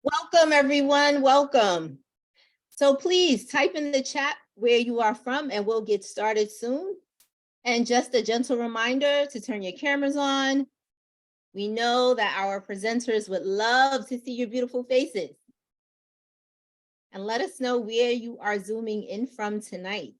Welcome, everyone. Welcome. So please type in the chat where you are from and we'll get started soon. And just a gentle reminder to turn your cameras on. We know that our presenters would love to see your beautiful faces. And let us know where you are zooming in from tonight.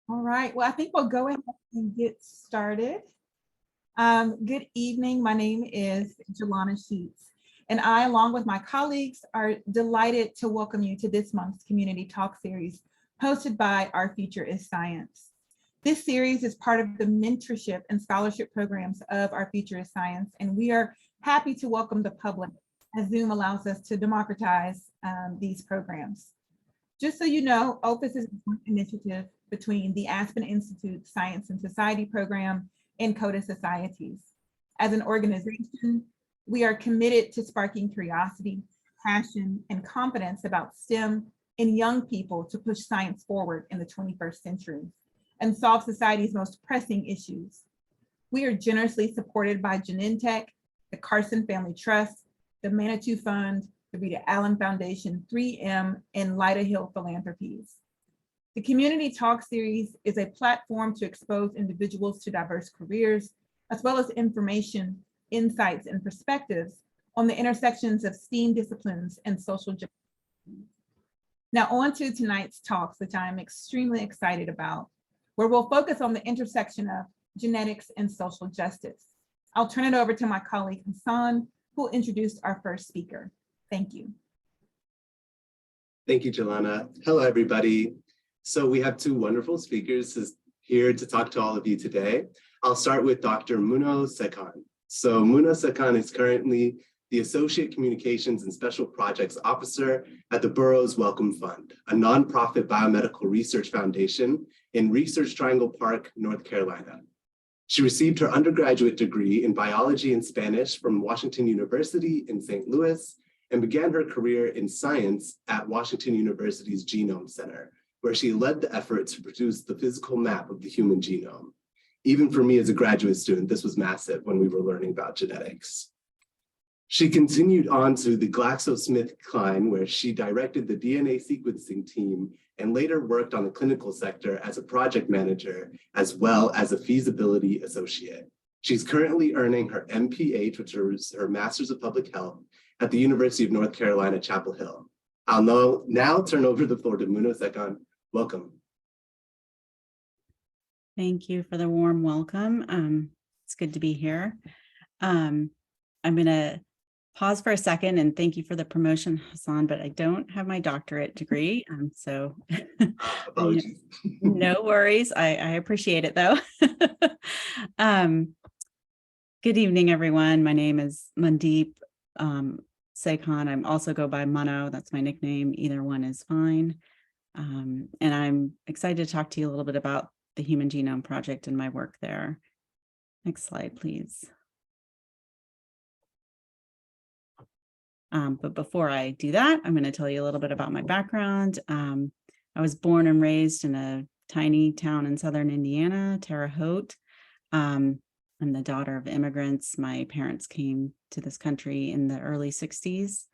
All right, well, I think we'll go ahead and get started. Good evening, my name is Jelana Sheets, and I, along with my colleagues, are delighted to welcome you to this month's Community Talk series hosted by Our Future is Science. This series is part of the mentorship and scholarship programs of Our Future is Science, and we are happy to welcome the public as Zoom allows us to democratize these programs. Just so you know, OFIS is an initiative between the Aspen Institute Science and Society Program and CODA Societies. As an organization, we are committed to sparking curiosity, passion, and confidence about STEM in young people to push science forward in the 21st century and solve society's most pressing issues. We are generously supported by Genentech, the Carson Family Trust, the Manitou Fund, the Rita Allen Foundation, 3M, and Lyda Hill Philanthropies. The Community Talk series is a platform to expose individuals to diverse careers, as well as information, insights, and perspectives on the intersections of STEAM disciplines and social justice. Now on to tonight's talks, which I am extremely excited about, where we'll focus on the intersection of genetics and social justice. I'll turn it over to my colleague Hassan, who will introduce our first speaker. Thank you. Thank you, Jelana. Hello, everybody. So we have two wonderful speakers here to talk to all of you today. I'll start with Dr. Muno Sekhan. So Muno Sekhan is currently the Associate Communications and Special Projects Officer at the Burroughs Wellcome Fund, a nonprofit biomedical research foundation in Research Triangle Park, North Carolina. She received her undergraduate degree in biology and Spanish from Washington University in St. Louis and began her career in science at Washington University's Genome Center, where she led the effort to produce the physical map of the human genome. Even for me as a graduate student, this was massive when we were learning about genetics. She continued on to the GlaxoSmithKline, where she directed the DNA sequencing team and later worked on the clinical sector as a project manager, as well as a feasibility associate. She's currently earning her MPH, which is her Master's of Public Health, at the University of North Carolina, Chapel Hill. I'll now turn over the floor to Muno Sekhan. Welcome. Thank you for the warm welcome. It's good to be here. I'm going to pause for a second and thank you for the promotion, Hassan, but I don't have my doctorate degree. So Apologies. No worries. I appreciate it though. Good evening, everyone. My name is Mandeep Sekhan. I'm also go by Muno. That's my nickname. Either one is fine. And I'm excited to talk to you a little bit about the Human Genome Project and my work there. Next slide, please. But before I do that, I'm going to tell you a little bit about my background. I was born and raised in a tiny town in southern Indiana, Terre Haute. I'm the daughter of immigrants. My parents came to this country in the early 60s.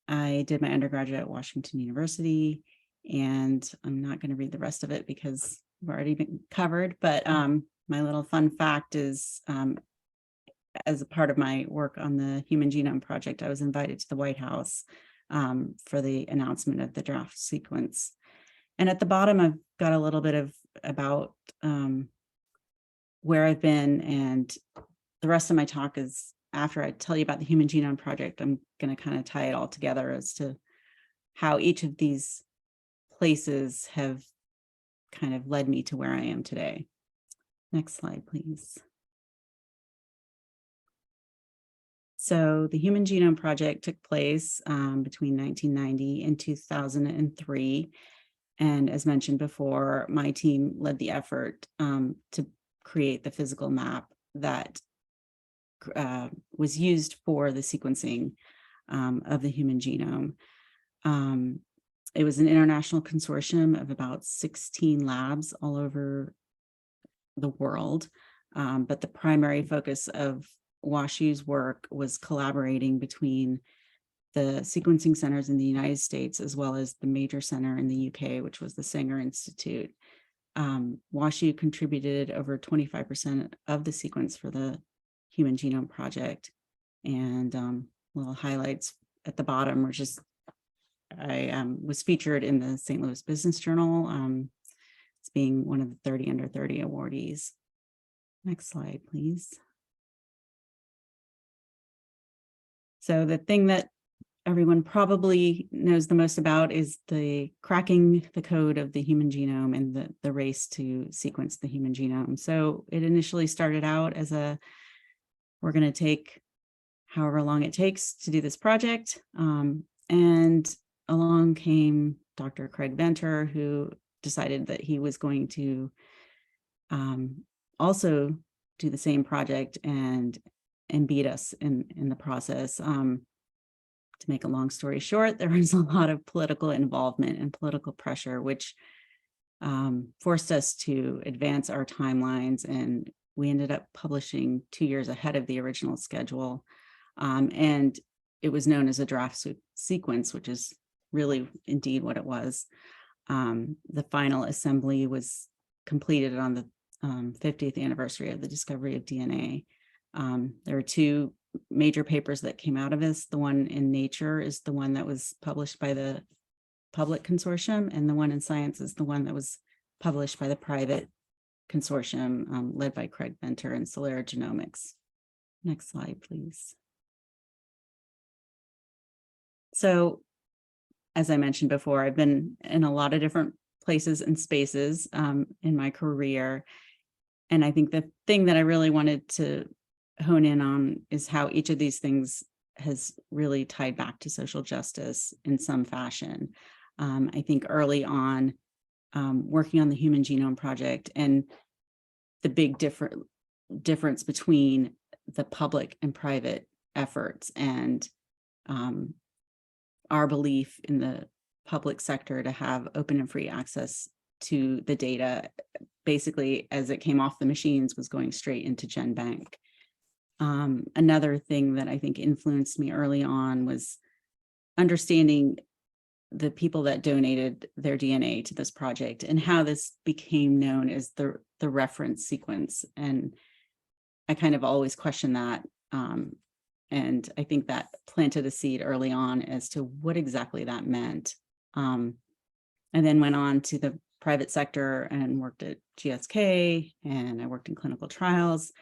I did my undergraduate at Washington University, and I'm not going to read the rest of it because we've already been covered, but my little fun fact is as a part of my work on the Human Genome Project, I was invited to the White House for the announcement of the draft sequence. And at the bottom, I've got a little bit of about where I've been, and the rest of my talk is after I tell you about the Human Genome Project. I'm going to kind of tie it all together as to how each of these places have kind of led me to where I am today. Next slide, please. So the Human Genome Project took place between 1990 and 2003. And as mentioned before, my team led the effort to create the physical map that was used for the sequencing of the human genome. It was an international consortium of about 16 labs all over the world. But the primary focus of WashU's work was collaborating between the sequencing centers in the United States, as well as the major center in the UK, which was the Sanger Institute. WashU contributed over 25% of the sequence for the Human Genome Project. And little highlights at the bottom were just, I was featured in the St. Louis Business Journal as being one of the 30 under 30 awardees. Next slide, please. So the thing that everyone probably knows the most about is the cracking the code of the human genome and the race to sequence the human genome. So it initially started out as we're going to take however long it takes to do this project. And along came Dr. Craig Venter, who decided that he was going to also do the same project and beat us in the process. To make a long story short, there was a lot of political involvement and political pressure, which forced us to advance our timelines, and we ended up publishing 2 years ahead of the original schedule. And it was known as a draft sequence, which is really indeed what it was. The final assembly was completed on the 50th anniversary of the discovery of DNA. There were 2 major papers that came out of this. The one in Nature is the one that was published by the public consortium, and the one in Science is the one that was published by the private consortium led by Craig Venter and Celera Genomics. Next slide, please. So, as I mentioned before, I've been in a lot of different places and spaces in my career. And I think the thing that I really wanted to hone in on is how each of these things has really tied back to social justice in some fashion. I think early on, working on the Human Genome Project and the big difference between the public and private efforts, and our belief in the public sector to have open and free access to the data, basically as it came off the machines, was going straight into GenBank. Another thing that I think influenced me early on was understanding the people that donated their DNA to this project and how this became known as the reference sequence. And I kind of always questioned that. And I think that planted a seed early on as to what exactly that meant. And then went on to the private sector and worked at GSK, and I worked in clinical trials.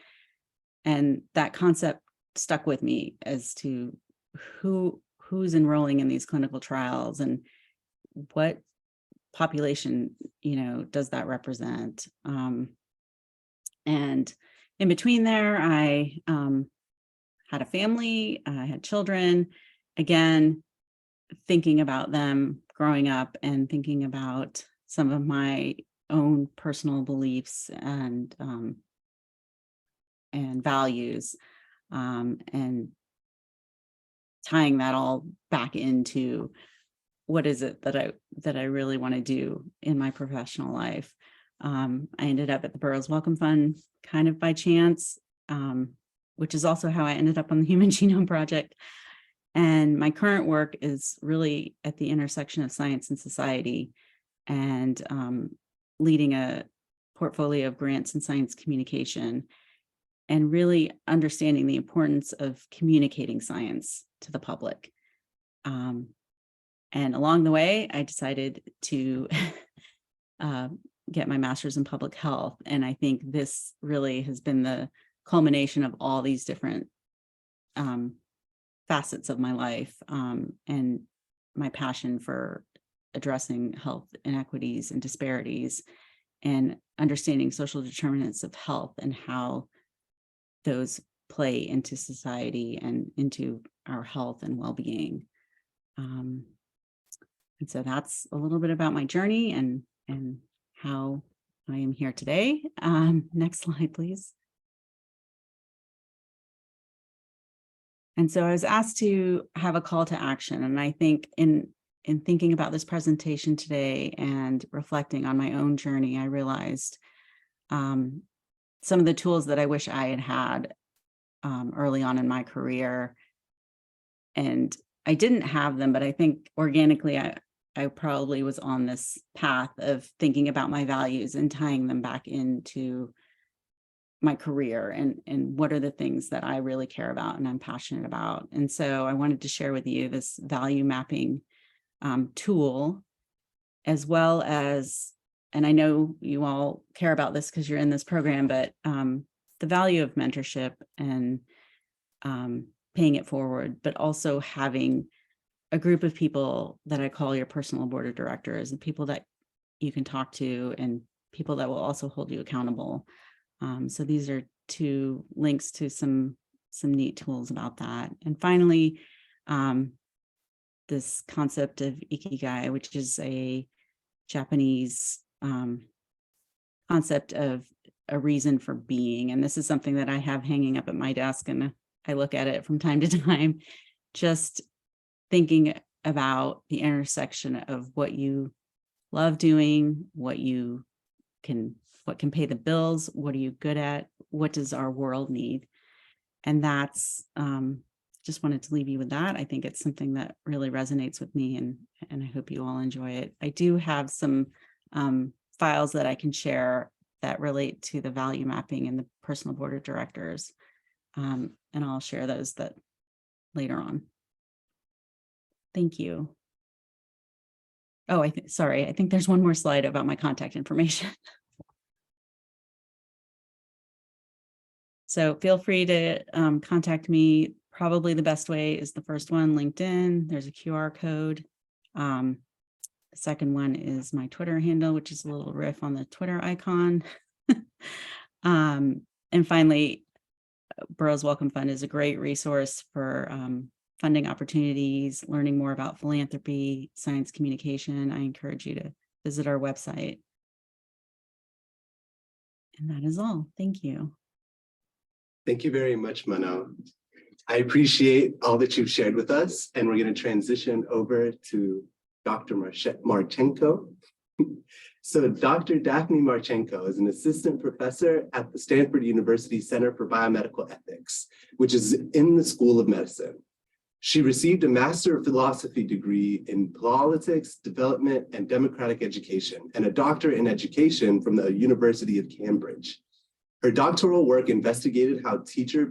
And that concept stuck with me as to who's enrolling in these clinical trials and what population, does that represent. And in between there, I had a family, I had children, again, thinking about them growing up and thinking about some of my own personal beliefs and values, and tying that all back into what is it that I really want to do in my professional life. I ended up at the Burroughs Wellcome Fund kind of by chance, which is also how I ended up on the Human Genome Project. And my current work is really at the intersection of science and society, and leading a portfolio of grants in science communication, and really understanding the importance of communicating science to the public. And along the way, I decided to get my master's in public health. And I think this really has been the culmination of all these different facets of my life, and my passion for addressing health inequities and disparities and understanding social determinants of health and how those play into society and into our health and well-being. And so that's a little bit about my journey and how I am here today. Next slide, please. And so I was asked to have a call to action. And I think in thinking about this presentation today and reflecting on my own journey, I realized some of the tools that I wish I had had early on in my career. And I didn't have them, but I think organically I probably was on this path of thinking about my values and tying them back into my career and what are the things that I really care about and I'm passionate about. And so I wanted to share with you this value mapping tool, as well as, and I know you all care about this because you're in this program, but the value of mentorship and paying it forward, but also having a group of people that I call your personal board of directors, and people that you can talk to and people that will also hold you accountable. So these are 2 links to some neat tools about that. And finally, this concept of ikigai, which is a Japanese concept of a reason for being. And this is something that I have hanging up at my desk, and I look at it from time to time, just thinking about the intersection of what you love doing, what can pay the bills, what are you good at, what does our world need? And that's, just wanted to leave you with that. I think it's something that really resonates with me, and I hope you all enjoy it. I do have some files that I can share that relate to the value mapping and the personal board of directors. And I'll share those later on. Thank you. Oh, I think there's one more slide about my contact information. So feel free to contact me. Probably the best way is the first one, LinkedIn. There's a QR code. The second one is my Twitter handle, which is a little riff on the Twitter icon. And finally, Burroughs Wellcome Fund is a great resource for funding opportunities, learning more about philanthropy, science communication. I encourage you to visit our website. And that is all. Thank you. Thank you very much, Mano. I appreciate all that you've shared with us, and we're going to transition over to Dr. Marchenko. So Dr. Daphne Marchenko is an assistant professor at the Stanford University Center for Biomedical Ethics, which is in the School of Medicine. She received a Master of Philosophy degree in Politics, Development, and Democratic Education, and a doctorate in education from the University of Cambridge. Her doctoral work investigated teacher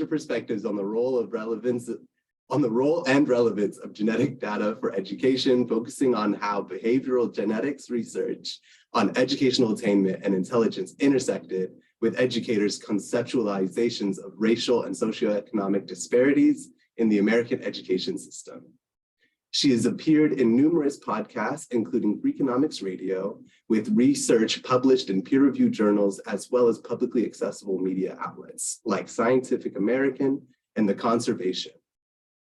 perspectives on the role and relevance of genetic data for education, focusing on how behavioral genetics research on educational attainment and intelligence intersected with educators' conceptualizations of racial and socioeconomic disparities in the American education system. She has appeared in numerous podcasts, including Freakonomics Radio, with research published in peer-reviewed journals, as well as publicly accessible media outlets like Scientific American and The Conservation.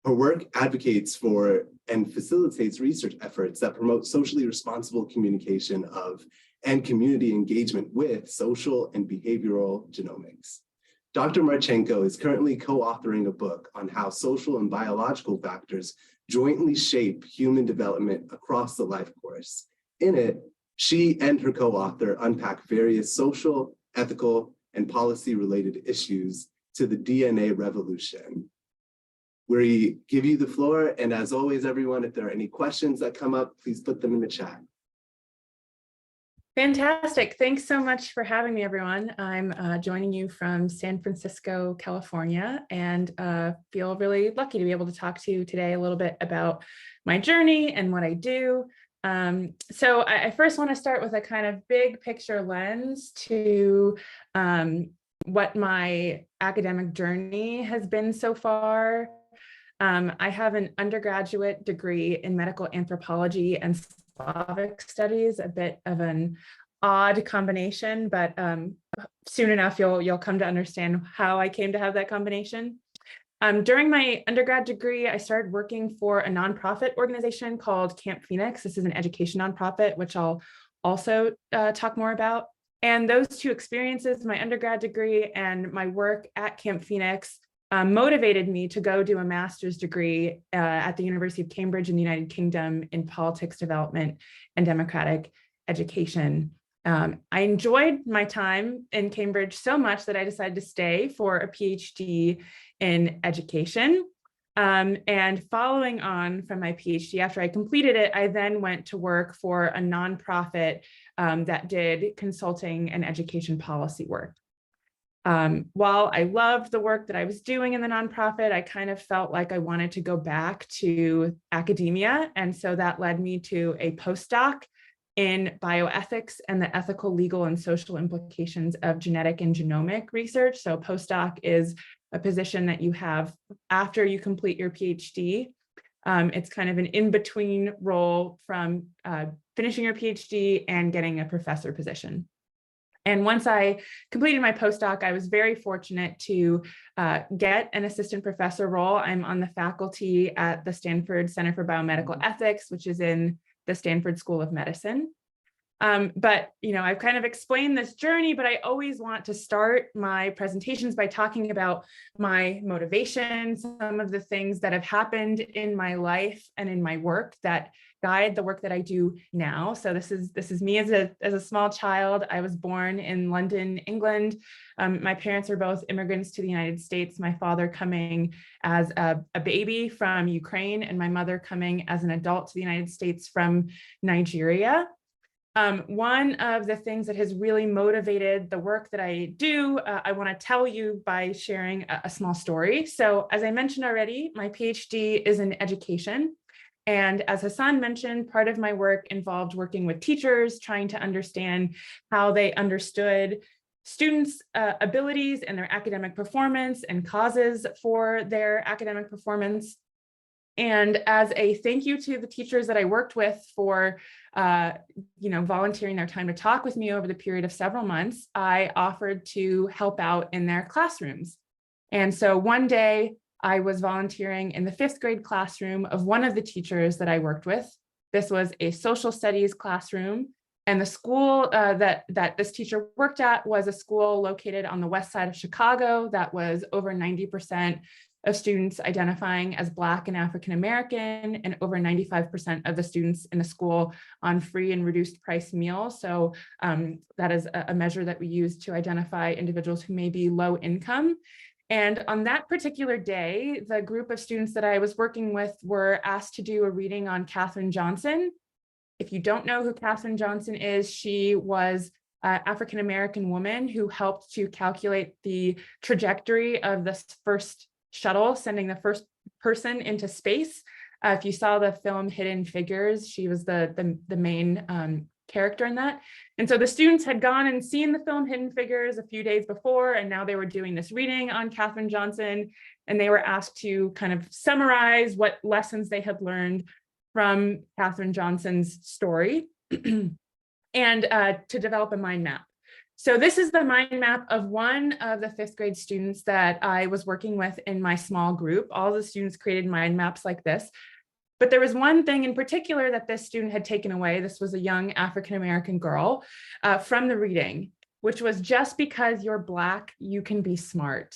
Her work advocates for and facilitates research efforts that promote socially responsible communication of and community engagement with social and behavioral genomics. Dr. Marchenko is currently co-authoring a book on how social and biological factors jointly shape human development across the life course. In it, she and her co-author unpack various social, ethical, and policy-related issues to the DNA revolution. We give you the floor, and as always, everyone, if there are any questions that come up, please put them in the chat. Fantastic. Thanks so much for having me, everyone. I'm joining you from San Francisco, California, and feel really lucky to be able to talk to you today a little bit about my journey and what I do. So I first want to start with a kind of big picture lens to what my academic journey has been so far. I have an undergraduate degree in medical anthropology and Slavic studies, a bit of an odd combination, but soon enough you'll come to understand how I came to have that combination. During my undergrad degree, I started working for a nonprofit organization called Camp Phoenix. This is an education nonprofit, which I'll also talk more about. And those two experiences, my undergrad degree and my work at Camp Phoenix, motivated me to go do a master's degree at the University of Cambridge in the United Kingdom in politics development and democratic education. I enjoyed my time in Cambridge so much that I decided to stay for a PhD in education. And following on from my PhD, after I completed it, I then went to work for a nonprofit that did consulting and education policy work. While I loved the work that I was doing in the nonprofit, I kind of felt like I wanted to go back to academia. And so that led me to a postdoc in bioethics and the ethical, legal, and social implications of genetic and genomic research. So postdoc is a position that you have after you complete your PhD. It's kind of an in-between role from finishing your PhD and getting a professor position. And once I completed my postdoc, I was very fortunate to get an assistant professor role. I'm on the faculty at the Stanford Center for Biomedical Ethics, which is in the Stanford School of Medicine. But, I've kind of explained this journey, but I always want to start my presentations by talking about my motivation, some of the things that have happened in my life and in my work that guide the work that I do now. So this is me as a small child. I was born in London, England. My parents are both immigrants to the United States, my father coming as a baby from Ukraine and my mother coming as an adult to the United States from Nigeria. One of the things that has really motivated the work that I do, I want to tell you by sharing a small story. So as I mentioned already, my PhD is in education. And as Hassan mentioned, part of my work involved working with teachers, trying to understand how they understood students' abilities and their academic performance and causes for their academic performance. And as a thank you to the teachers that I worked with for volunteering their time to talk with me over the period of several months, I offered to help out in their classrooms. And so one day I was volunteering in the 5th grade classroom of one of the teachers that I worked with. This was a social studies classroom. And the school that this teacher worked at was a school located on the west side of Chicago that was over 90% of students identifying as Black and African American, and over 95% of the students in the school on free and reduced price meals. So that is a measure that we use to identify individuals who may be low income. And on that particular day, the group of students that I was working with were asked to do a reading on Katherine Johnson. If you don't know who Katherine Johnson is, she was an African-American woman who helped to calculate the trajectory of the first shuttle, sending the first person into space. If you saw the film Hidden Figures, she was the main character in that. And so the students had gone and seen the film Hidden Figures a few days before, and now they were doing this reading on Katherine Johnson, and they were asked to kind of summarize what lessons they had learned from Katherine Johnson's story and to develop a mind map. So this is the mind map of one of the 5th grade students that I was working with in my small group. All the students created mind maps like this. But there was one thing in particular that this student had taken away. This was a young African-American girl from the reading, which was just because you're Black, you can be smart.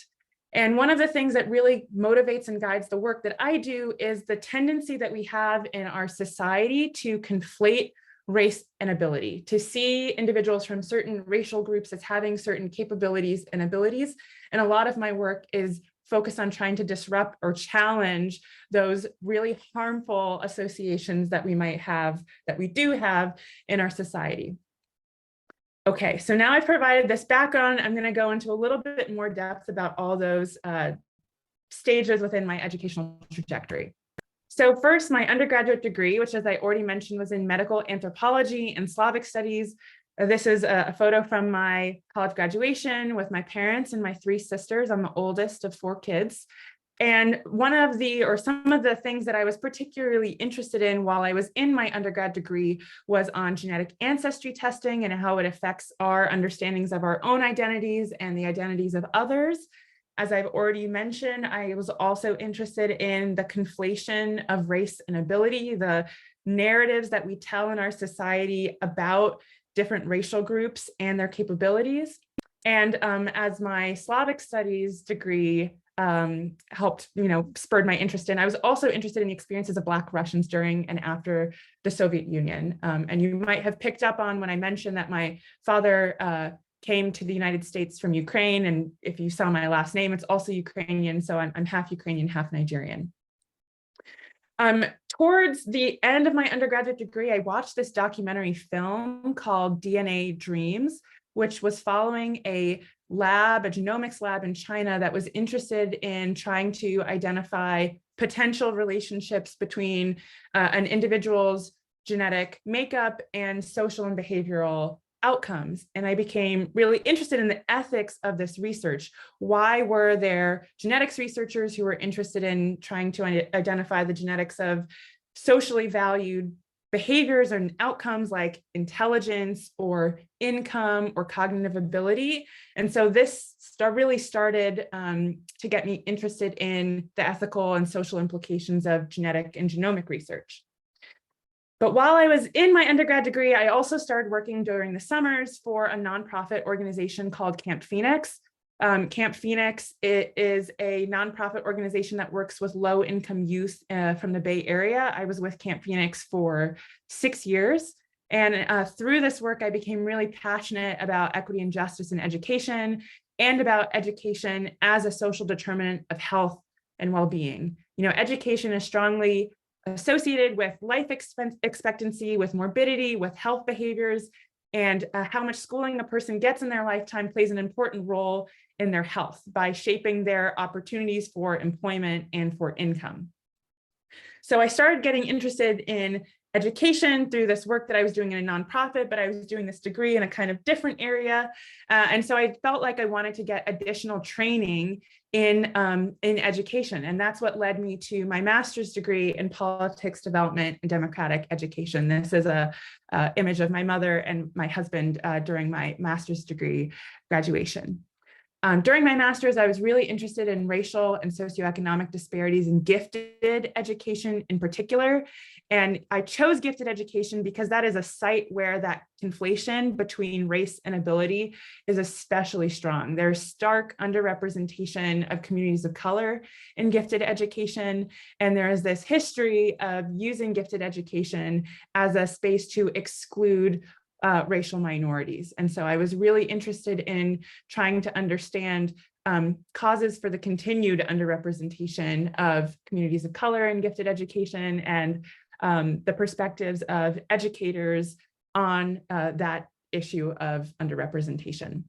And one of the things that really motivates and guides the work that I do is the tendency that we have in our society to conflate race and ability, to see individuals from certain racial groups as having certain capabilities and abilities. And a lot of my work is focused on trying to disrupt or challenge those really harmful associations that we might have, that we do have in our society. Okay, so now I've provided this background, I'm going to go into a little bit more depth about all those stages within my educational trajectory. So first, my undergraduate degree, which as I already mentioned, was in medical anthropology and Slavic studies. This is a photo from my college graduation with my parents and my 3 sisters. I'm the oldest of 4 kids. And some of the things that I was particularly interested in while I was in my undergrad degree was on genetic ancestry testing and how it affects our understandings of our own identities and the identities of others. As I've already mentioned, I was also interested in the conflation of race and ability, the narratives that we tell in our society about different racial groups and their capabilities. And as my Slavic studies degree helped, spurred my interest in, I was also interested in the experiences of Black Russians during and after the Soviet Union. And you might have picked up on when I mentioned that my father came to the United States from Ukraine. And if you saw my last name, it's also Ukrainian. So I'm half Ukrainian, half Nigerian. Towards the end of my undergraduate degree, I watched this documentary film called DNA Dreams, which was following a genomics lab in China that was interested in trying to identify potential relationships between an individual's genetic makeup and social and behavioral outcomes. And I became really interested in the ethics of this research. Why were there genetics researchers who were interested in trying to identify the genetics of socially valued behaviors and outcomes like intelligence or income or cognitive ability? And so this really started to get me interested in the ethical and social implications of genetic and genomic research. But while I was in my undergrad degree, I also started working during the summers for a nonprofit organization called Camp Phoenix. Camp Phoenix is a nonprofit organization that works with low-income youth from the Bay Area. I was with Camp Phoenix for 6 years. And through this work, I became really passionate about equity and justice in education and about education as a social determinant of health and well-being. Education is strongly associated with life expectancy, with morbidity, with health behaviors, and how much schooling a person gets in their lifetime plays an important role in their health by shaping their opportunities for employment and for income. So I started getting interested in education through this work that I was doing in a nonprofit, but I was doing this degree in a kind of different area. And so I felt like I wanted to get additional training in education. And that's what led me to my master's degree in politics development and democratic education. This is a image of my mother and my husband during my master's degree graduation. During my master's, I was really interested in racial and socioeconomic disparities in gifted education in particular. And I chose gifted education because that is a site where that conflation between race and ability is especially strong. There's stark underrepresentation of communities of color in gifted education. And there is this history of using gifted education as a space to exclude racial minorities. And so I was really interested in trying to understand causes for the continued underrepresentation of communities of color in gifted education and the perspectives of educators on that issue of underrepresentation.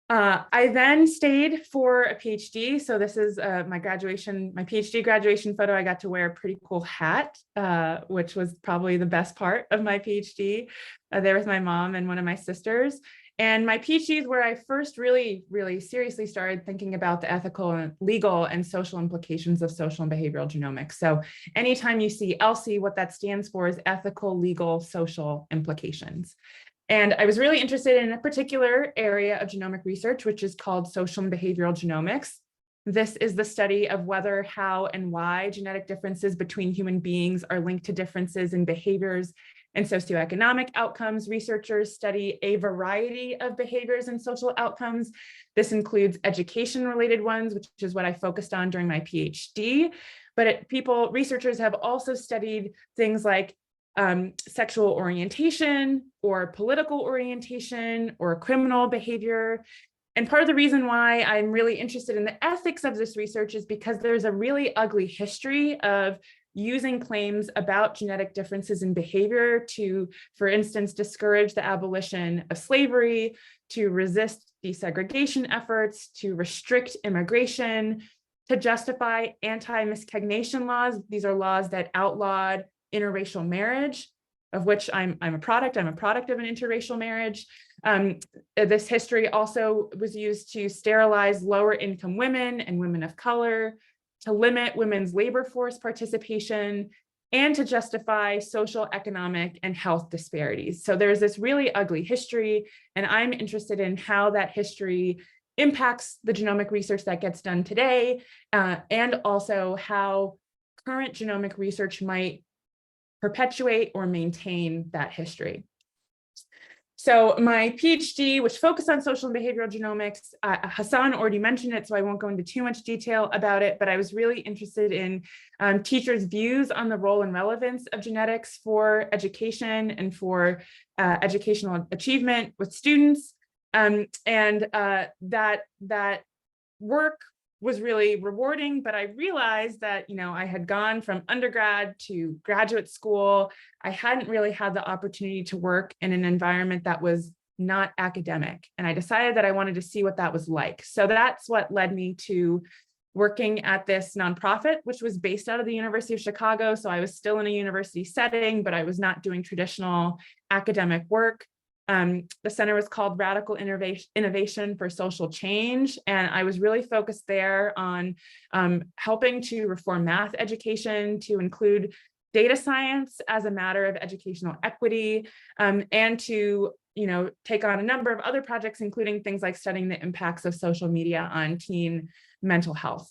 I then stayed for a PhD. So this is my PhD graduation photo. I got to wear a pretty cool hat, which was probably the best part of my PhD. There with my mom and one of my sisters. And my PhD is where I first really, really seriously started thinking about the ethical and legal and social implications of social and behavioral genomics. So anytime you see ELSI, what that stands for is ethical, legal, social implications. And I was really interested in a particular area of genomic research, which is called social and behavioral genomics. This is the study of whether, how, and why genetic differences between human beings are linked to differences in behaviors and socioeconomic outcomes. Researchers study a variety of behaviors and social outcomes. This includes education-related ones, which is what I focused on during my PhD. But researchers have also studied things like sexual orientation or political orientation or criminal behavior. And part of the reason why I'm really interested in the ethics of this research is because there's a really ugly history of using claims about genetic differences in behavior to, for instance, discourage the abolition of slavery, to resist desegregation efforts, to restrict immigration, to justify anti-miscegnation laws. These are laws that outlawed interracial marriage, of which I'm a product. I'm a product of an interracial marriage. This history also was used to sterilize lower income women and women of color, to limit women's labor force participation, and to justify social, economic, and health disparities. So there's this really ugly history, and I'm interested in how that history impacts the genomic research that gets done today, and also how current genomic research might perpetuate or maintain that history. So my PhD, which focused on social and behavioral genomics, Hassan already mentioned it, so I won't go into too much detail about it, but I was really interested in teachers' views on the role and relevance of genetics for education and for educational achievement with students. That work was really rewarding, but I realized that, I had gone from undergrad to graduate school. I hadn't really had the opportunity to work in an environment that was not academic. And I decided that I wanted to see what that was like. So that's what led me to working at this nonprofit, which was based out of the University of Chicago. So I was still in a university setting, but I was not doing traditional academic work. The center was called Radical Innovation for Social Change, and I was really focused there on helping to reform math education to include data science as a matter of educational equity, and to take on a number of other projects, including things like studying the impacts of social media on teen mental health.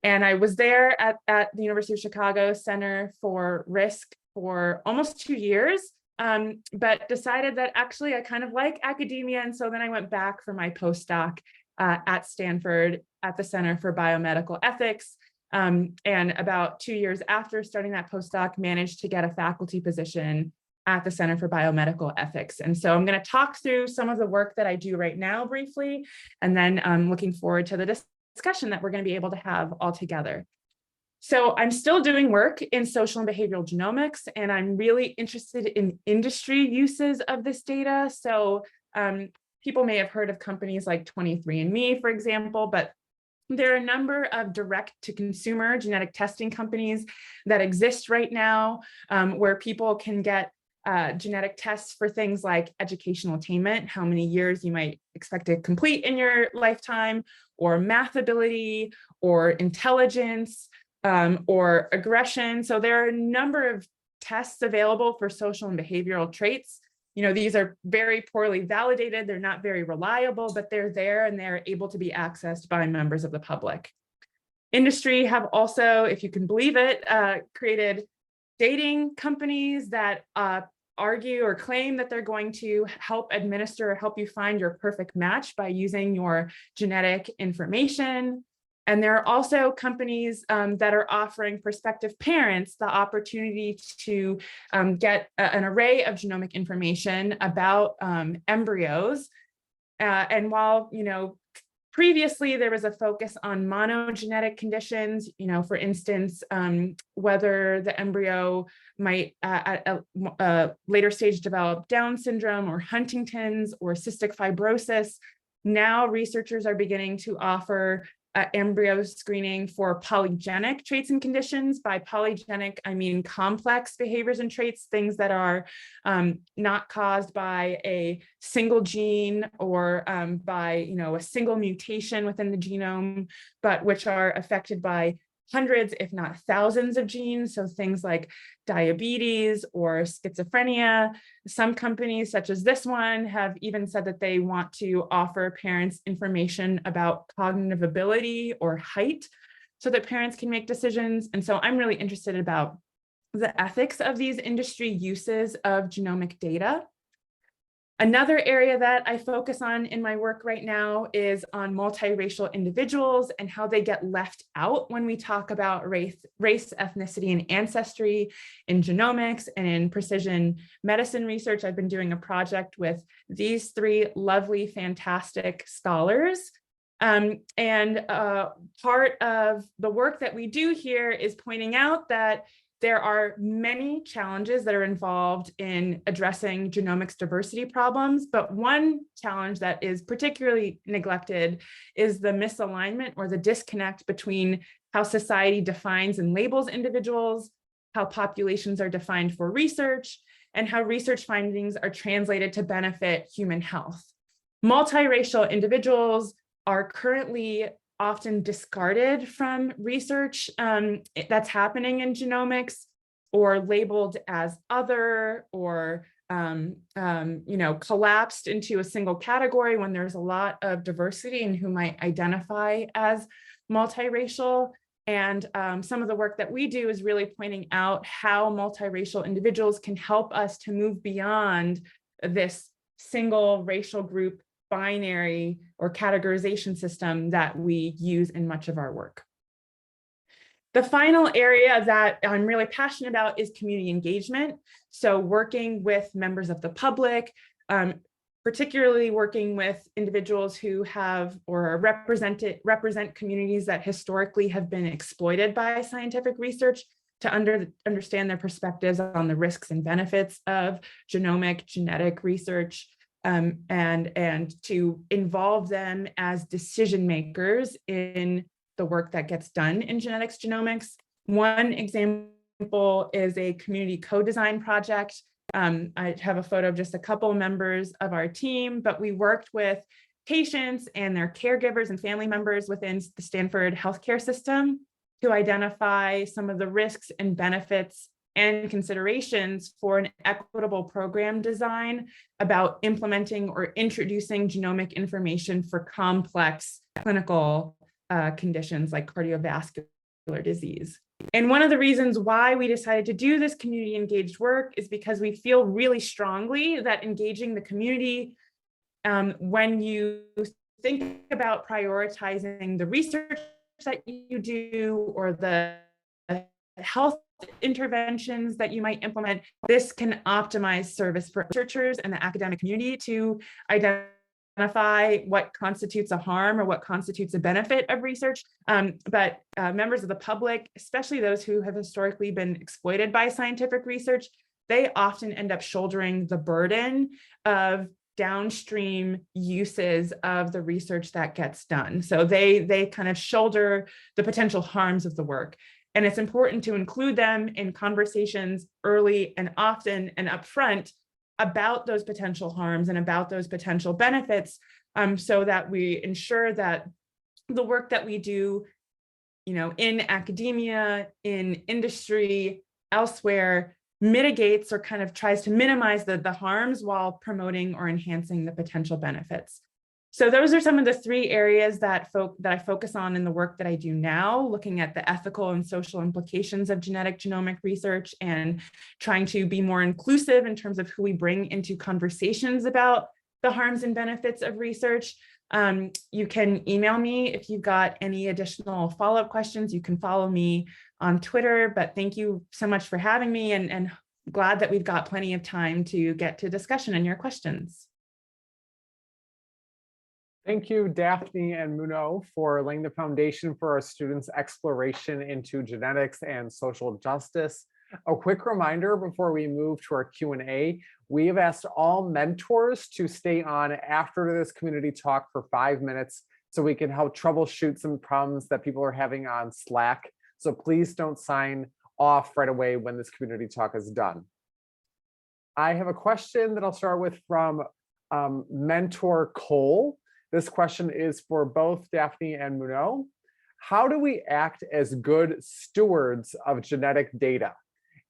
And I was there at the University of Chicago Center for Risk for almost 2 years. But decided that actually I kind of like academia. And so then I went back for my postdoc at Stanford at the Center for Biomedical Ethics. And about 2 years after starting that postdoc, managed to get a faculty position at the Center for Biomedical Ethics. And so I'm going to talk through some of the work that I do right now briefly, and then I'm looking forward to the discussion that we're going to be able to have all together. So I'm still doing work in social and behavioral genomics, and I'm really interested in industry uses of this data. So people may have heard of companies like 23andMe, for example, but there are a number of direct-to-consumer genetic testing companies that exist right now, where people can get genetic tests for things like educational attainment, how many years you might expect to complete in your lifetime, or math ability, or intelligence, or aggression. So there are a number of tests available for social and behavioral traits. These are very poorly validated. They're not very reliable, but they're there and they're able to be accessed by members of the public. Industry have also, if you can believe it, created dating companies that argue or claim that they're going to help administer or help you find your perfect match by using your genetic information. And there are also companies that are offering prospective parents the opportunity to get an array of genomic information about embryos. And while, previously there was a focus on monogenetic conditions, for instance, whether the embryo might at a later stage develop Down syndrome or Huntington's or cystic fibrosis, now researchers are beginning to offer embryo screening for polygenic traits and conditions. By polygenic, I mean complex behaviors and traits, things that are not caused by a single gene or by a single mutation within the genome, but which are affected by hundreds, if not thousands of genes. So things like diabetes or schizophrenia. Some companies, such as this one, have even said that they want to offer parents information about cognitive ability or height so that parents can make decisions. And so I'm really interested about the ethics of these industry uses of genomic data. Another area that I focus on in my work right now is on multiracial individuals and how they get left out when we talk about race, ethnicity, and ancestry in genomics and in precision medicine research. I've been doing a project with these three lovely, fantastic scholars. And part of the work that we do here is pointing out that There are many challenges that are involved in addressing genomics diversity problems, but one challenge that is particularly neglected is the misalignment or the disconnect between how society defines and labels individuals, how populations are defined for research, and how research findings are translated to benefit human health. Multiracial individuals are currently often discarded from research that's happening in genomics, or labeled as other, or collapsed into a single category when there's a lot of diversity in who might identify as multiracial. And some of the work that we do is really pointing out how multiracial individuals can help us to move beyond this single racial group binary or categorization system that we use in much of our work. The final area that I'm really passionate about is community engagement. So working with members of the public, particularly working with individuals who have or represent communities that historically have been exploited by scientific research, to understand their perspectives on the risks and benefits of genetic research, and to involve them as decision makers in the work that gets done in genetics genomics. One example is a community co-design project. I have a photo of just a couple members of our team, but we worked with patients and their caregivers and family members within the Stanford healthcare system to identify some of the risks and benefits and considerations for an equitable program design about implementing or introducing genomic information for complex clinical conditions like cardiovascular disease. And one of the reasons why we decided to do this community engaged work is because we feel really strongly that engaging the community, when you think about prioritizing the research that you do or the health interventions that you might implement, this can optimize service for researchers and the academic community to identify what constitutes a harm or what constitutes a benefit of research. But members of the public, especially those who have historically been exploited by scientific research, they often end up shouldering the burden of downstream uses of the research that gets done. So they kind of shoulder the potential harms of the work. And it's important to include them in conversations early and often and upfront about those potential harms and about those potential benefits, so that we ensure that the work that we do, in academia, in industry, elsewhere, mitigates or kind of tries to minimize the harms while promoting or enhancing the potential benefits. So those are some of the three areas that I focus on in the work that I do now, looking at the ethical and social implications of genomic research and trying to be more inclusive in terms of who we bring into conversations about the harms and benefits of research. You can email me if you've got any additional follow-up questions. You can follow me on Twitter, but thank you so much for having me, and glad that we've got plenty of time to get to discussion and your questions. Thank you, Daphne and Muno, for laying the foundation for our students' exploration into genetics and social justice. A quick reminder before we move to our Q&A, we have asked all mentors to stay on after this community talk for 5 minutes so we can help troubleshoot some problems that people are having on Slack. So please don't sign off right away when this community talk is done. I have a question that I'll start with from Mentor Cole. This question is for both Daphne and Muno. How do we act as good stewards of genetic data?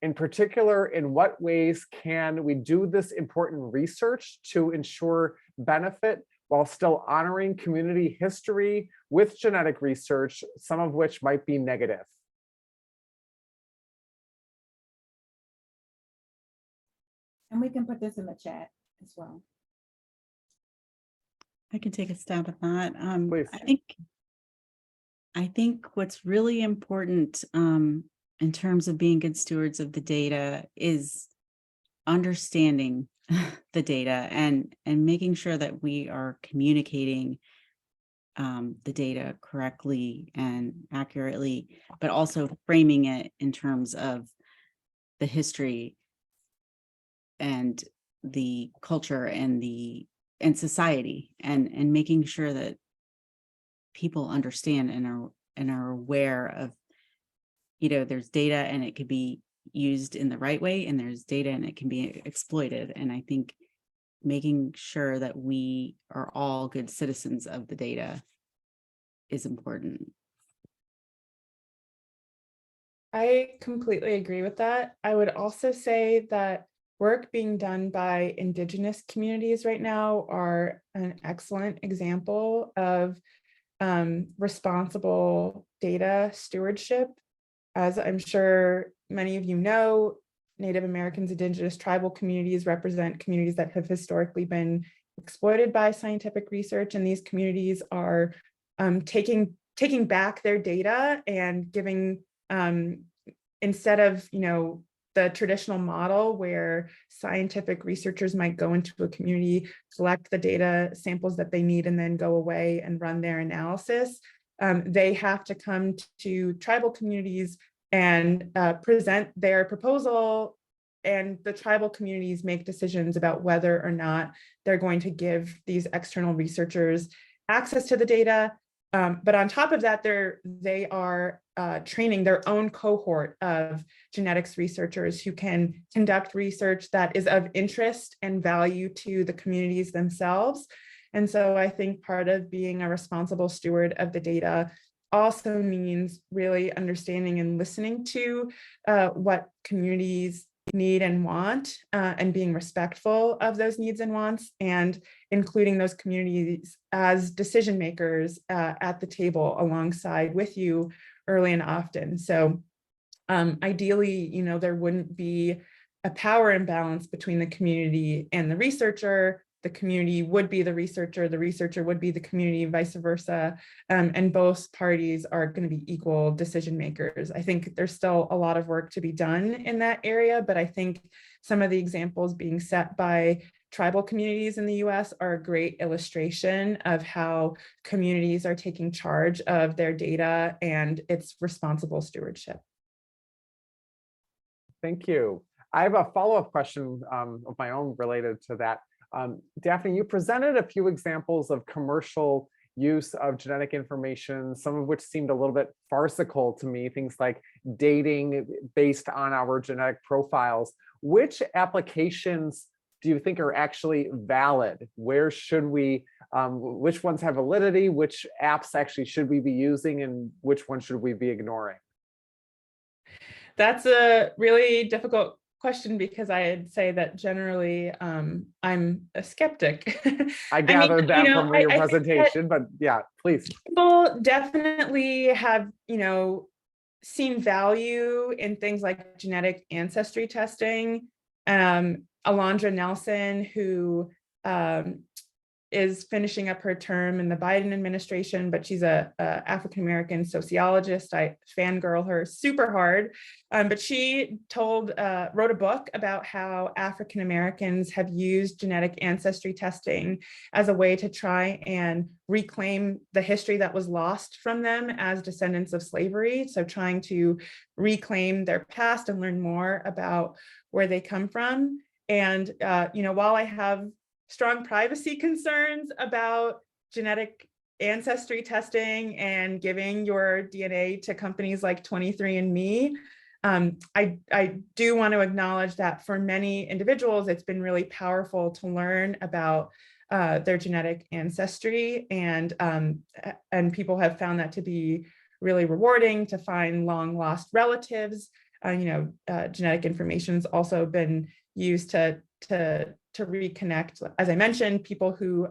In particular, in what ways can we do this important research to ensure benefit while still honoring community history with genetic research, some of which might be negative? And we can put this in the chat as well. I can take a stab at that. Please. I think what's really important in terms of being good stewards of the data is understanding the data and making sure that we are communicating the data correctly and accurately, but also framing it in terms of the history and the culture and society, and making sure that people understand and are aware of, there's data and it could be used in the right way, and there's data and it can be exploited. And I think making sure that we are all good citizens of the data is important. I completely agree with that. I would also say that work being done by Indigenous communities right now are an excellent example of responsible data stewardship. As I'm sure many of you know, Native Americans, Indigenous tribal communities represent communities that have historically been exploited by scientific research, and these communities are taking back their data and giving, instead of the traditional model where scientific researchers might go into a community, collect the data samples that they need, and then go away and run their analysis. They have to come to tribal communities and present their proposal, and the tribal communities make decisions about whether or not they're going to give these external researchers access to the data. But on top of that, they are training their own cohort of genetics researchers who can conduct research that is of interest and value to the communities themselves. And so I think part of being a responsible steward of the data also means really understanding and listening to what communities need and want, and being respectful of those needs and wants, and including those communities as decision makers at the table alongside with you early and often. So ideally, there wouldn't be a power imbalance between the community and the researcher. The community would be the researcher would be the community, vice versa. And both parties are going to be equal decision makers. I think there's still a lot of work to be done in that area, but I think some of the examples being set by tribal communities in the US are a great illustration of how communities are taking charge of their data and its responsible stewardship. Thank you. I have a follow-up question of my own related to that. Daphne, you presented a few examples of commercial use of genetic information, some of which seemed a little bit farcical to me, things like dating based on our genetic profiles. Which applications do you think are actually valid? Where should we, which ones have validity? Which apps actually should we be using, and which ones should we be ignoring? That's a really difficult question, because I'd say that generally I'm a skeptic. I gathered that from your presentation, but yeah, please. People definitely have, seen value in things like genetic ancestry testing. Alondra Nelson, who is finishing up her term in the Biden administration, but she's a African-American sociologist. I fangirl her super hard, but she wrote a book about how African-Americans have used genetic ancestry testing as a way to try and reclaim the history that was lost from them as descendants of slavery. So trying to reclaim their past and learn more about where they come from. And, while I have strong privacy concerns about genetic ancestry testing and giving your DNA to companies like 23andMe, I do want to acknowledge that for many individuals, it's been really powerful to learn about their genetic ancestry, and people have found that to be really rewarding, to find long lost relatives. Genetic information has also been used to reconnect, as I mentioned, people who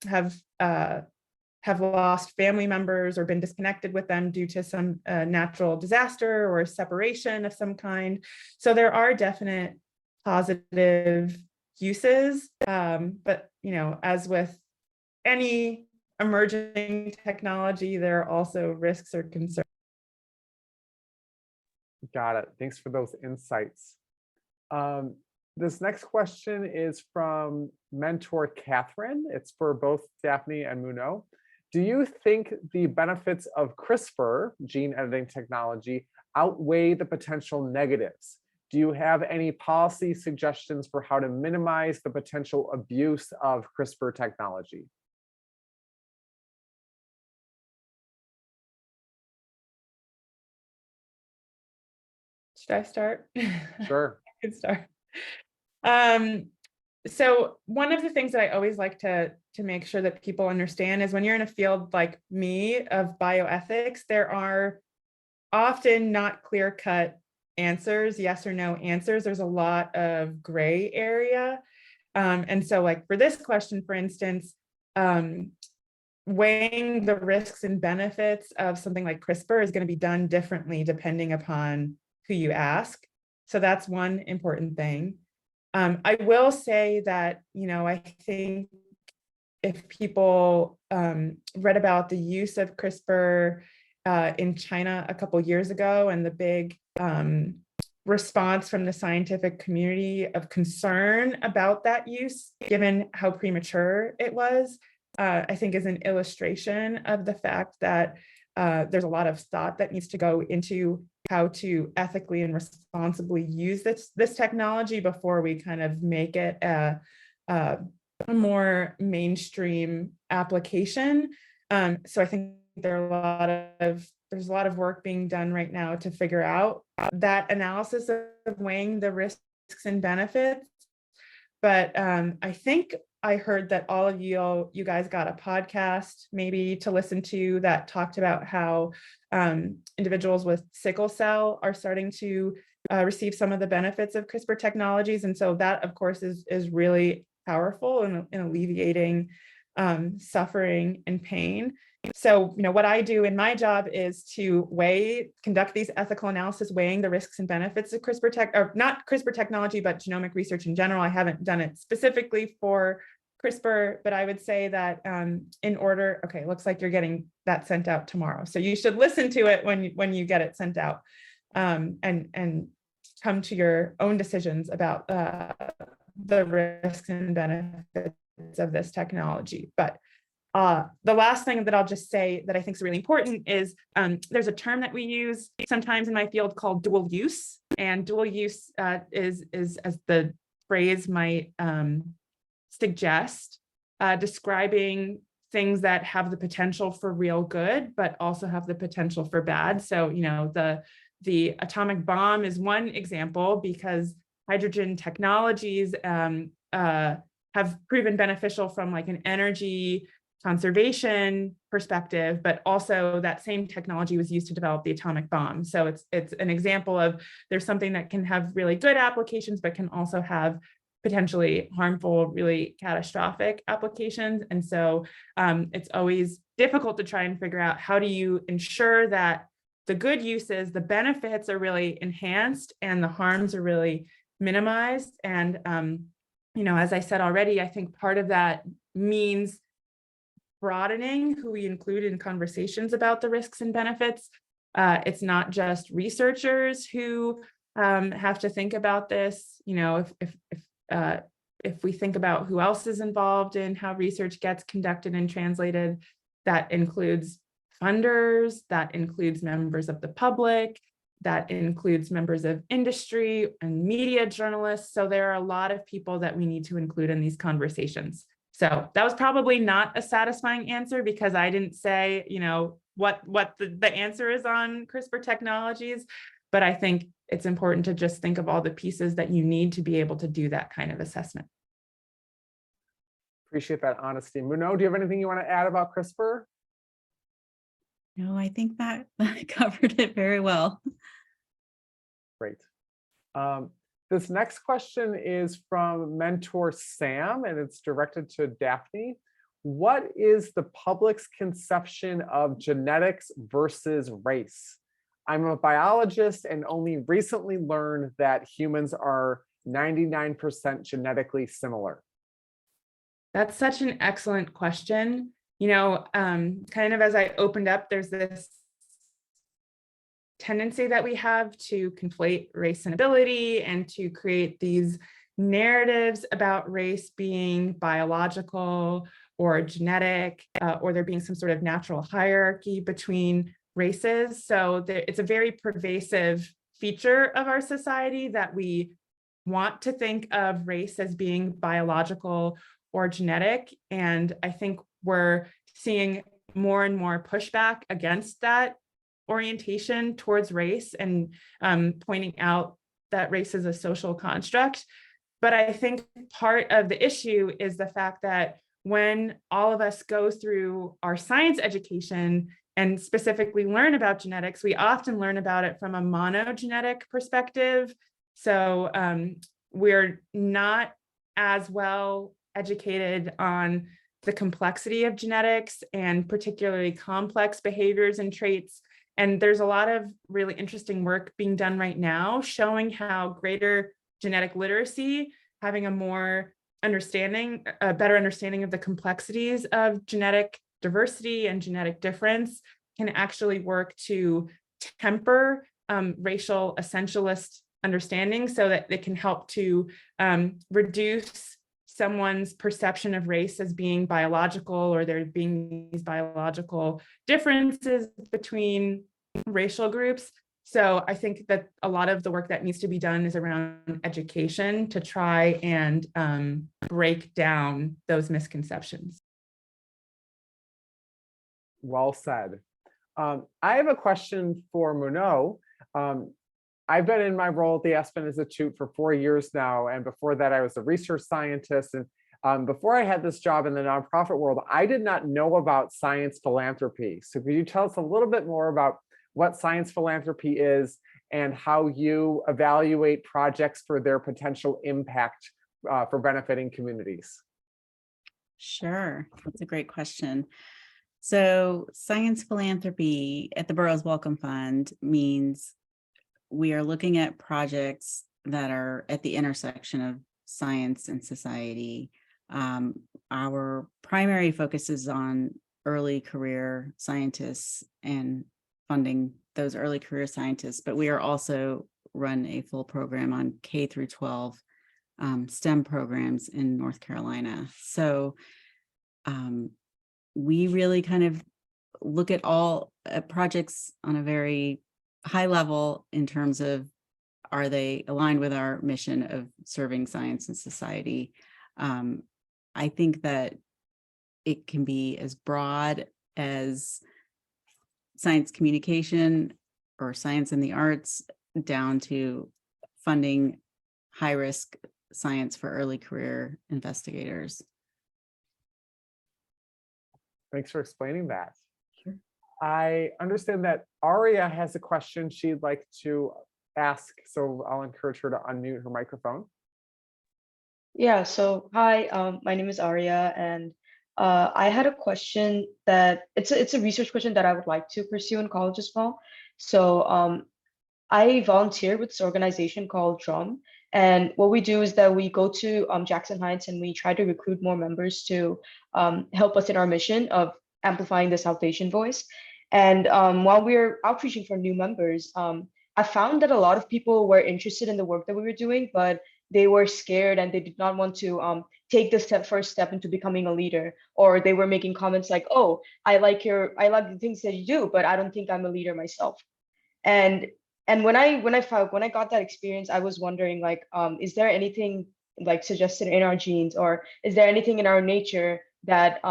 have lost family members or been disconnected with them due to some natural disaster or separation of some kind. So there are definite positive uses, but as with any emerging technology, there are also risks or concerns. Got it. Thanks for those insights. This next question is from Mentor Catherine. It's for both Daphne and Muno. Do you think the benefits of CRISPR, gene editing technology, outweigh the potential negatives? Do you have any policy suggestions for how to minimize the potential abuse of CRISPR technology? Should I start? Sure. I can start. So one of the things that I always like to make sure that people understand is when you're in a field like me of bioethics, there are often not clear-cut answers, yes or no answers. There's a lot of gray area. And so like for this question, for instance, weighing the risks and benefits of something like CRISPR is going to be done differently depending upon who you ask. So that's one important thing. I will say that, I think if people read about the use of CRISPR in China a couple years ago and the big response from the scientific community of concern about that use, given how premature it was, I think is an illustration of the fact that there's a lot of thought that needs to go into how to ethically and responsibly use this technology before we kind of make it a more mainstream application. So I think there's a lot of work being done right now to figure out that analysis of weighing the risks and benefits. But I think I heard that all of you guys got a podcast maybe to listen to that talked about how individuals with sickle cell are starting to receive some of the benefits of CRISPR technologies. And so that, of course, is really powerful in alleviating suffering and pain. So, what I do in my job is to conduct these ethical analysis, weighing the risks and benefits of CRISPR tech, or not CRISPR technology, but genomic research in general. I haven't done it specifically for CRISPR, but I would say that okay, looks like you're getting that sent out tomorrow. So you should listen to it when you get it sent out, and come to your own decisions about the risks and benefits of this technology. But the last thing that I'll just say that I think is really important is there's a term that we use sometimes in my field called dual use. And dual use is as the phrase might suggest, describing things that have the potential for real good, but also have the potential for bad. So, the atomic bomb is one example because hydrogen technologies have proven beneficial from like an energy conservation perspective, but also that same technology was used to develop the atomic bomb. So it's an example of there's something that can have really good applications, but can also have potentially harmful, really catastrophic applications. And so it's always difficult to try and figure out how do you ensure that the good uses, the benefits are really enhanced and the harms are really minimized. And, as I said already, I think part of that means broadening who we include in conversations about the risks and benefits. It's not just researchers who have to think about this. If we think about who else is involved in how research gets conducted and translated, that includes funders, that includes members of the public, that includes members of industry and media journalists. So there are a lot of people that we need to include in these conversations. So that was probably not a satisfying answer because I didn't say, what the answer is on CRISPR technologies, but I think it's important to just think of all the pieces that you need to be able to do that kind of assessment. Appreciate that honesty. Muno, do you have anything you want to add about CRISPR? No, I think that covered it very well. Great. This next question is from Mentor Sam, and it's directed to Daphne. What is the public's conception of genetics versus race? I'm a biologist and only recently learned that humans are 99% genetically similar. That's such an excellent question. Kind of as I opened up, there's this tendency that we have to conflate race and ability and to create these narratives about race being biological or genetic, or there being some sort of natural hierarchy between races. So it's a very pervasive feature of our society that we want to think of race as being biological or genetic. And I think we're seeing more and more pushback against that orientation towards race and pointing out that race is a social construct. But I think part of the issue is the fact that when all of us go through our science education and specifically learn about genetics, we often learn about it from a monogenetic perspective. So we're not as well educated on the complexity of genetics and particularly complex behaviors and traits. And there's a lot of really interesting work being done right now showing how greater genetic literacy, having a better understanding of the complexities of genetic diversity and genetic difference can actually work to temper racial essentialist understanding so that it can help to reduce someone's perception of race as being biological, or there being these biological differences between racial groups. So I think that a lot of the work that needs to be done is around education to try and break down those misconceptions. Well said. I have a question for Muno. I've been in my role at the Aspen Institute for 4 years now, and before that I was a research scientist. And before I had this job in the nonprofit world, I did not know about science philanthropy. So could you tell us a little bit more about what science philanthropy is and how you evaluate projects for their potential impact for benefiting communities? Sure, that's a great question. So science philanthropy at the Borough's Welcome Fund means we are looking at projects that are at the intersection of science and society. Our primary focus is on early career scientists and funding those early career scientists, but we are also run a full program on K through 12 STEM programs in North Carolina. So we really kind of look at all projects on a very high level in terms of, are they aligned with our mission of serving science and society? I think that it can be as broad as science communication or science in the arts, down to funding high-risk science for early career investigators. Thanks for explaining that. Sure. I understand that Aria has a question she'd like to ask, so I'll encourage her to unmute her microphone. Yeah, so hi, my name is Aria, and I had a question that it's a research question that I would like to pursue in college as well. So I volunteer with this organization called Genome, and what we do is that we go to Jackson Heights and we try to recruit more members to help us in our mission of amplifying the South Asian voice. And while we're outreaching for new members, I found that a lot of people were interested in the work that we were doing, but they were scared and they did not want to take the first step into becoming a leader, or they were making comments like, "Oh, I like the things that you do, but I don't think I'm a leader myself." And when I got that experience, I was wondering, like, is there anything like suggested in our genes, or is there anything in our nature that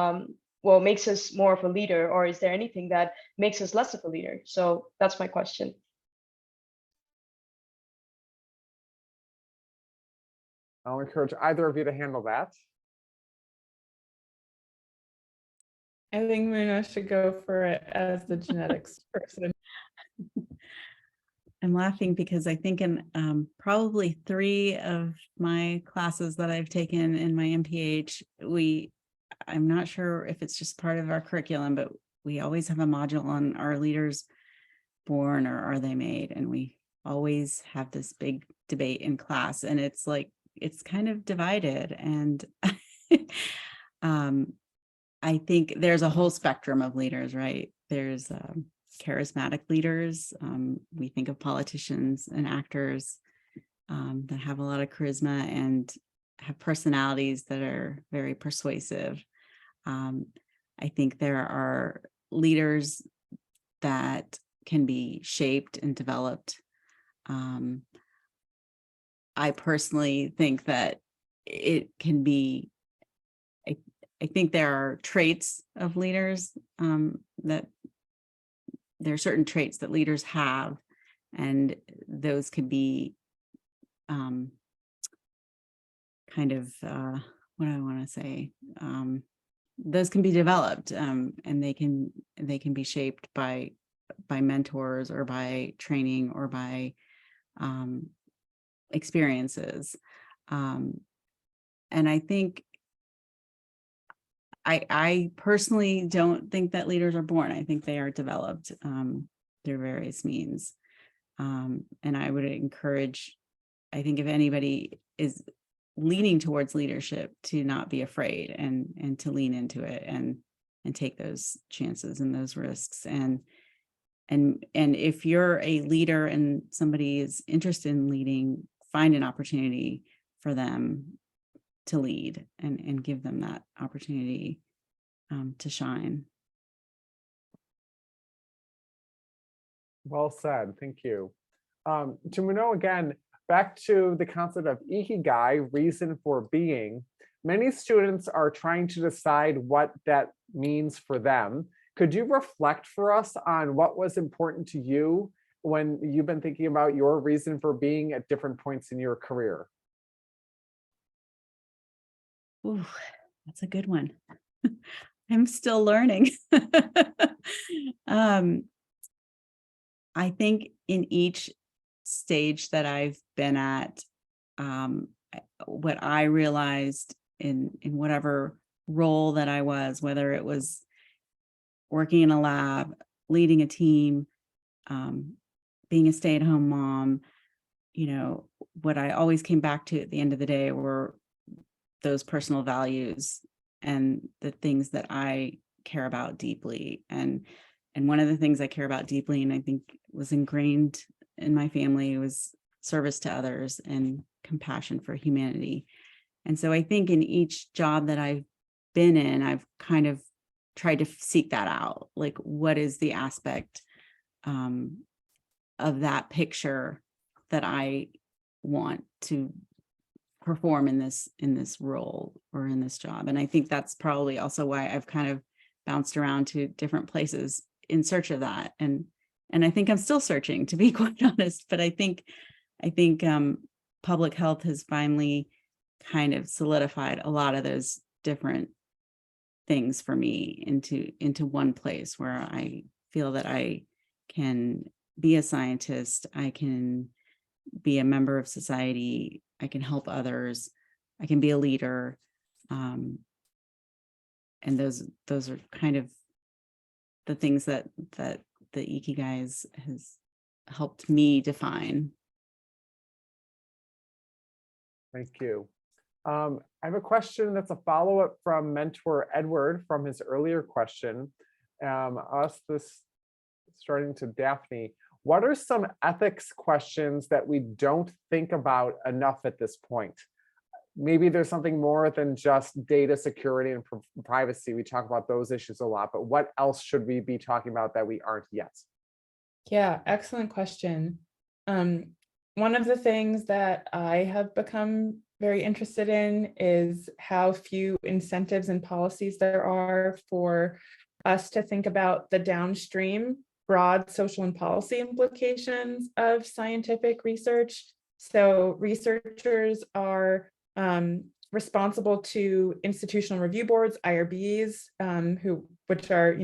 well, makes us more of a leader, or is there anything that makes us less of a leader? So that's my question. I'll encourage either of you to handle that. I think Muna should go for it as the genetics person. I'm laughing because I think in probably 3 of my classes that I've taken in my MPH, I'm not sure if it's just part of our curriculum, but we always have a module on, are leaders born or are they made? And we always have this big debate in class, and it's like, it's kind of divided. And I think there's a whole spectrum of leaders, right? There's charismatic leaders. We think of politicians and actors that have a lot of charisma and have personalities that are very persuasive. I think there are leaders that can be shaped and developed I personally think that it can be, I think there are traits of leaders that there are certain traits that leaders have, and those could be kind of, what do I want to say? Those can be developed, and they can be shaped by mentors or by training or by experiences. And I think I personally don't think that leaders are born. I think they are developed through various means. And I would encourage, I think if anybody is leaning towards leadership, to not be afraid and to lean into it and take those chances and those risks. And if you're a leader and somebody is interested in leading, find an opportunity for them to lead and give them that opportunity to shine. Well said. Thank you. To Muno, again, back to the concept of ikigai, reason for being. Many students are trying to decide what that means for them. Could you reflect for us on what was important to you when you've been thinking about your reason for being at different points in your career? Ooh, that's a good one. I'm still learning. I think in each stage that I've been at, what I realized in whatever role that I was, whether it was working in a lab, leading a team, being a stay-at-home mom, what I always came back to at the end of the day were those personal values and the things that I care about deeply. And one of the things I care about deeply, and I think was ingrained in my family, was service to others and compassion for humanity. And so I think in each job that I've been in, I've kind of tried to seek that out. Like, what is the aspect of that picture that I want to perform in this role or in this job? And I think that's probably also why I've kind of bounced around to different places in search of that. And I think I'm still searching, to be quite honest, but I think public health has finally kind of solidified a lot of those different things for me into one place where I feel that I can be a scientist, I can be a member of society, I can help others, I can be a leader. And those are kind of the things that the Ikigai has helped me define. Thank you. I have a question that's a follow-up from mentor Edward from his earlier question. Starting to Daphne. What are some ethics questions that we don't think about enough at this point? Maybe there's something more than just data security and privacy. We talk about those issues a lot, but what else should we be talking about that we aren't yet? Yeah, excellent question. One of the things that I have become very interested in is how few incentives and policies there are for us to think about the downstream broad social and policy implications of scientific research. So researchers are responsible to institutional review boards, IRBs, which are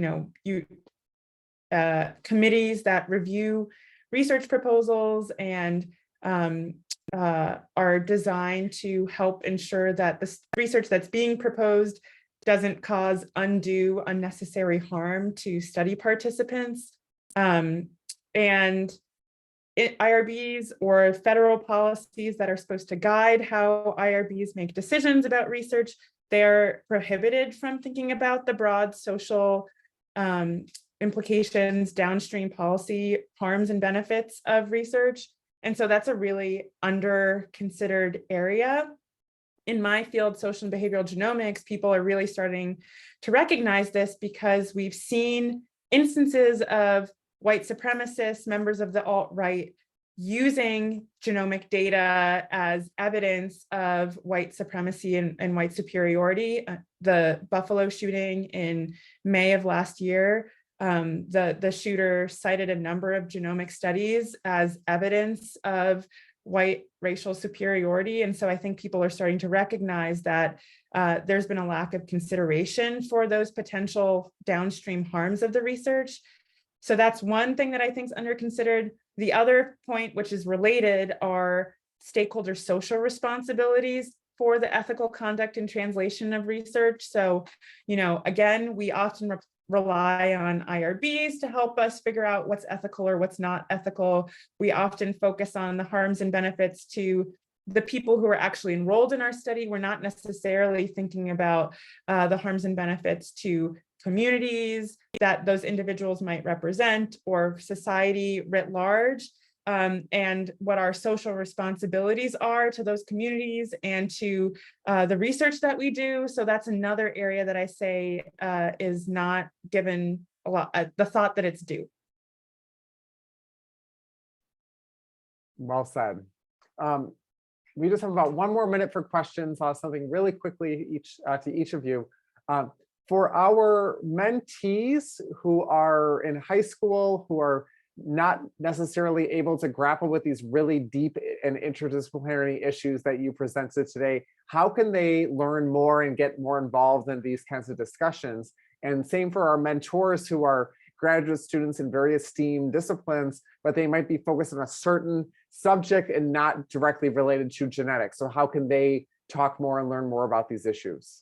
committees that review research proposals and are designed to help ensure that the research that's being proposed doesn't cause undue, unnecessary harm to study participants. IRBs or federal policies that are supposed to guide how IRBs make decisions about research, they're prohibited from thinking about the broad social implications, downstream policy harms and benefits of research. And so that's a really under-considered area. In my field, social and behavioral genomics, people are really starting to recognize this because we've seen instances of white supremacists, members of the alt-right, using genomic data as evidence of white supremacy and white superiority. The Buffalo shooting in May of last year, the shooter cited a number of genomic studies as evidence of white racial superiority. And so I think people are starting to recognize that there's been a lack of consideration for those potential downstream harms of the research. So that's one thing that I think is under considered. The other point, which is related, are stakeholder social responsibilities for the ethical conduct and translation of research. So, again, we often rely on IRBs to help us figure out what's ethical or what's not ethical. We often focus on the harms and benefits to the people who are actually enrolled in our study. We're not necessarily thinking about the harms and benefits to communities that those individuals might represent or society writ large, and what our social responsibilities are to those communities and to the research that we do. So that's another area that I say is not given a lot the thought that it's due. Well said. We just have about 1 more minute for questions. I'll have something really quickly to each of you. For our mentees who are in high school, who are not necessarily able to grapple with these really deep and interdisciplinary issues that you presented today, how can they learn more and get more involved in these kinds of discussions? And same for our mentors who are graduate students in various STEAM disciplines, but they might be focused on a certain subject and not directly related to genetics. So how can they talk more and learn more about these issues?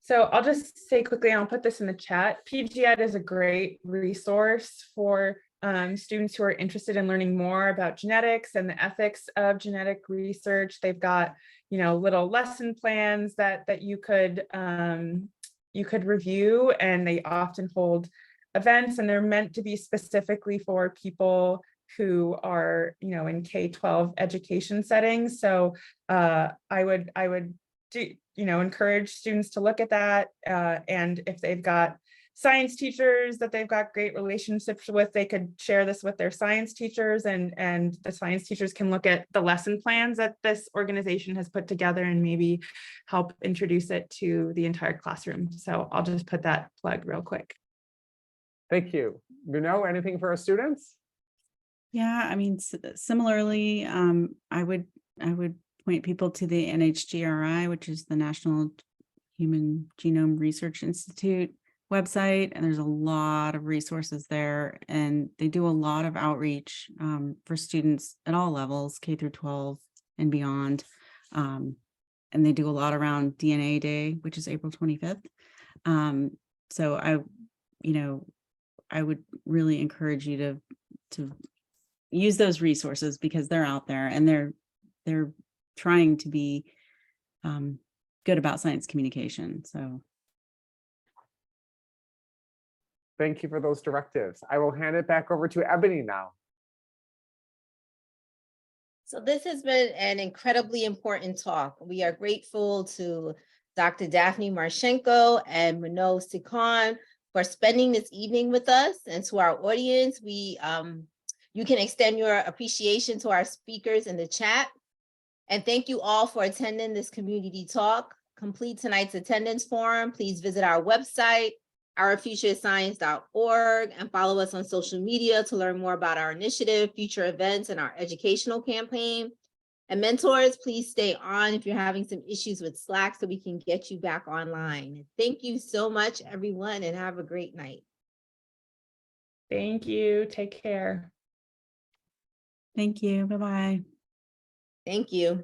So I'll just say quickly, and I'll put this in the chat, PGED is a great resource for students who are interested in learning more about genetics and the ethics of genetic research. They've got, little lesson plans that you could review, and they often hold events, and they're meant to be specifically for people who are, in K-12 education settings. So I would encourage students to look at that, and if they've got science teachers that they've got great relationships with, they could share this with their science teachers, and the science teachers can look at the lesson plans that this organization has put together and maybe help introduce it to the entire classroom. So I'll just put that plug real quick. Thank you. Anything for our students? Yeah, I mean, similarly, I would point people to the NHGRI, which is the National Human Genome Research Institute website, and there's a lot of resources there, and they do a lot of outreach for students at all levels, K through 12 and beyond, and they do a lot around DNA Day, which is April 25th. So I would really encourage you to use those resources because they're out there and they're trying to be good about science communication. So thank you for those directives. I will hand it back over to Ebony now. So this has been an incredibly important talk. We are grateful to Dr. Daphne Marchenko and Manoj Sikhan for spending this evening with us, and to our audience, you can extend your appreciation to our speakers in the chat. And thank you all for attending this community talk. Complete tonight's attendance form. Please visit our website, ourfuturescience.org, and follow us on social media to learn more about our initiative, future events, and our educational campaign. And mentors, please stay on if you're having some issues with Slack so we can get you back online. Thank you so much, everyone, and have a great night. Thank you. Take care. thank you. Bye-bye. Thank you.